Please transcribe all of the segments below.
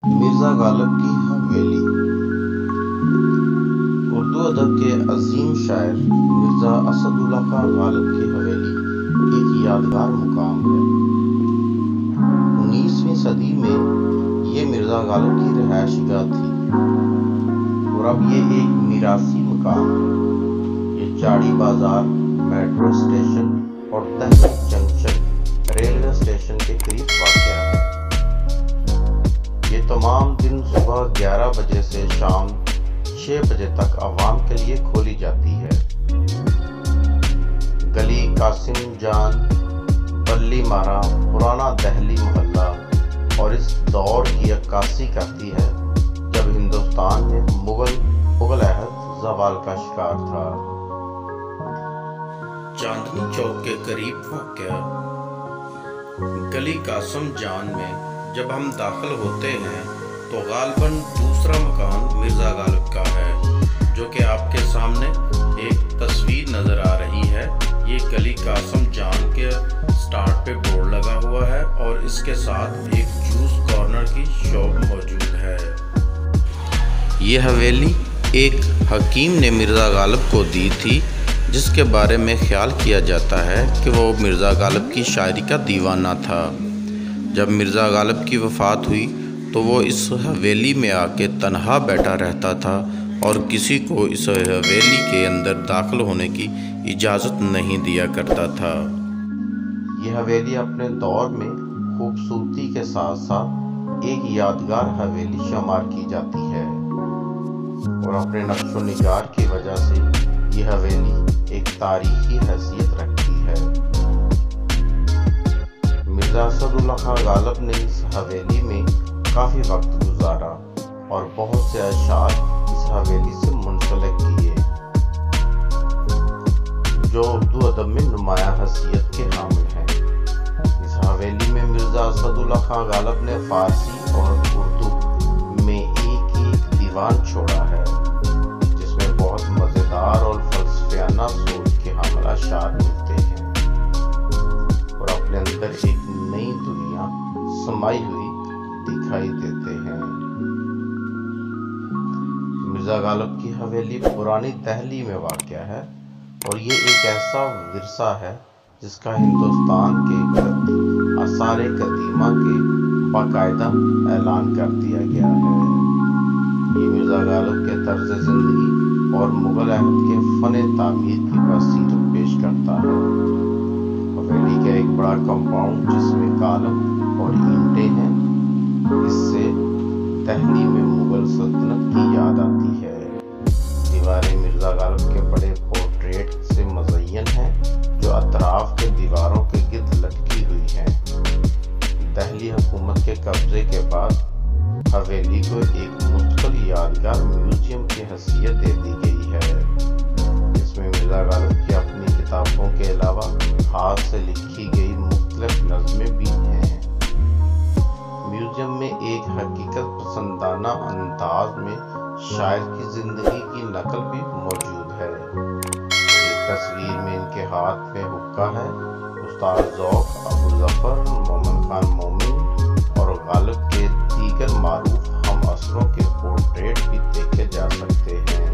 مرزا غالب کی حویلی۔ اردو ادب کے عظیم شاعر مرزا اسد اللہ خان غالب کی حویلی ایک یادگار مقام ہے۔ 19ویں صدی میں یہ مرزا غالب کی رہائش گاہ تھی اور اب یہ ایک میراثی مقام ہے۔ یہ چاڑی بازار، میٹرو اسٹیشن اور دہلی جنکشن ریلوے اسٹیشن کے قریب واقع ہے۔ یہ تمام دن صبح 11 بجے سے شام 6 بجے تک عوام کے لیے کھولی جاتی ہے۔ گلی قاسم جان، بلی مارا پرانا دہلی محلہ اور اس دور کی عکاسی کرتی ہے جب ہندوستان میں مغل عہد زوال کا شکار تھا۔ چاندنی چوک کے قریب واقع گلی قاسم جان میں جب ہم داخل ہوتے ہیں تو غالباً دوسرا مکان مرزا غالب کا ہے، جو کہ آپ کے سامنے ایک تصویر نظر آ رہی ہے۔ یہ گلی قاسم جان کے سٹارٹ پہ بورڈ لگا ہوا ہے اور اس کے ساتھ ایک جوس کارنر کی شاپ موجود ہے۔ یہ حویلی ایک حکیم نے مرزا غالب کو دی تھی، جس کے بارے میں خیال کیا جاتا ہے کہ وہ مرزا غالب کی شاعری کا دیوانہ تھا۔ جب مرزا غالب کی وفات ہوئی تو وہ اس حویلی میں آ کے تنہا بیٹھا رہتا تھا اور کسی کو اس حویلی کے اندر داخل ہونے کی اجازت نہیں دیا کرتا تھا۔ یہ حویلی اپنے دور میں خوبصورتی کے ساتھ ساتھ ایک یادگار حویلی شمار کی جاتی ہے اور اپنے نقش و نگار کی وجہ سے یہ حویلی ایک تاریخی حیثیت رکھتی ہے۔ مرزا اسد اللہ خان غالب نے اس حویلی میں کافی وقت گزارا اور بہت سے اشعار اس حویلی سے منسلک کیے، جو اردو ادب میں نمایاں حیثیت کے حامل ہیں۔ اس حویلی میں مرزا اسد اللہ خان غالب نے فارسی اور اردو میں ایک دیوان چھوڑا ہے، جس میں بہت مزیدار اور فلسفیانہ سوچ کے حامل اشعار ملتے ہیں اور اپنے اندر ایک نئی دنیا سمائی ہوئی دکھائی دیتے ہیں۔ مرزا غالب کی حویلی پرانی دہلی میں واقع ہے اور یہ ایک ایسا ورثہ ہے جس کا ہندوستان کے آثار قدیمہ کے باقاعدہ اعلان کر دیا گیا ہے۔ یہ مرزا غالب کے طرز زندگی اور مغل عہد کے فن تعمیر کی بصیرت پیش کرتا ہے۔ حویلی کا ایک بڑا کمپاؤنڈ جس میں کالم اور اینٹیں ہیں، اس سے دہلی میں مغل سلطنت کی یاد آتی ہے۔ دیواریں مرزا غالب کے بڑے پورٹریٹ سے مزین ہیں جو اطراف کے دیواروں کے گرد لٹکی ہوئی ہیں۔ دہلی حکومت کے قبضے کے بعد حویلی کو ایک مستقل یادگار میوزیم کی حیثیت دے دی گئی ہے، جس میں مرزا غالب کی اپنی کتابوں کے علاوہ ہاتھ سے لکھی گئی مختلف نظمیں بھی ہیں۔ میوزیم میں ایک حقیقت پسندانہ انداز میں شاعر کی زندگی کی نقل بھی موجود ہے۔ ایک تصویر میں ان کے ہاتھ میں حقہ ہے۔ استاد ذوق، ابو ظفر، مومن خان مومن اور غالب کے دیگر معروف ہم عصروں کے پورٹریٹ بھی دیکھے جا سکتے ہیں۔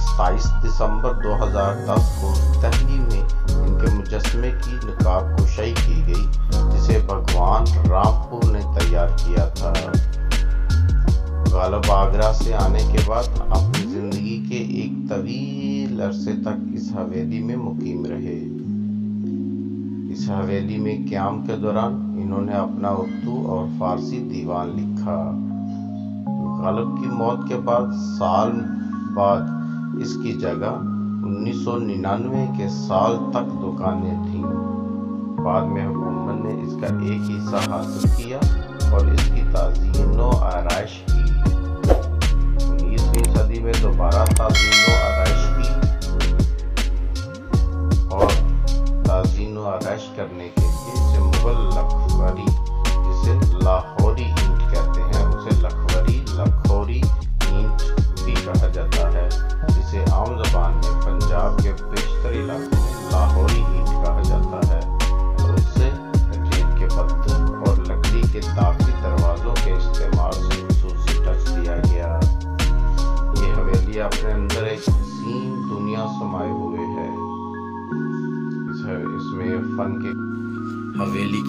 27 دسمبر 2010 کو دہلی میں ان کے مجسمے کی نقاب کشائی کی گئی، جسے بھگوان رام پور نے تیار کیا تھا۔ غالب آگرہ سے آنے کے بعد اپنی زندگی کے ایک طویل عرصے تک اس حویلی میں مقیم رہے۔ اس حویلی میں قیام کے دوران انہوں نے اپنا اردو اور فارسی دیوان لکھا۔ غالب کی موت کے سال بعد اس کی جگہ 1999 کے سال تک دکانیں تھیں۔ بعد میں حکومت نے اس کا ایک حصہ حاصل کیا اور اس کی تعزین و آرائش کی۔ 19ویں صدی میں دوبارہ تعزین و آرائش کی اور تعزین و آرائش کرنے کے لیے اسے مغل لکھوری، جسے لاہوری اینٹ کہتے ہیں، اسے لکھوری اینٹ بھی کہا جاتا ہے، جسے عام زبان میں پنجاب کے بیشتر علاقوں میں لاہوری اینٹ کہا جاتا ہے، اور اس سے ریت کے پتھر اور لکڑی کے داخلی دروازوں کے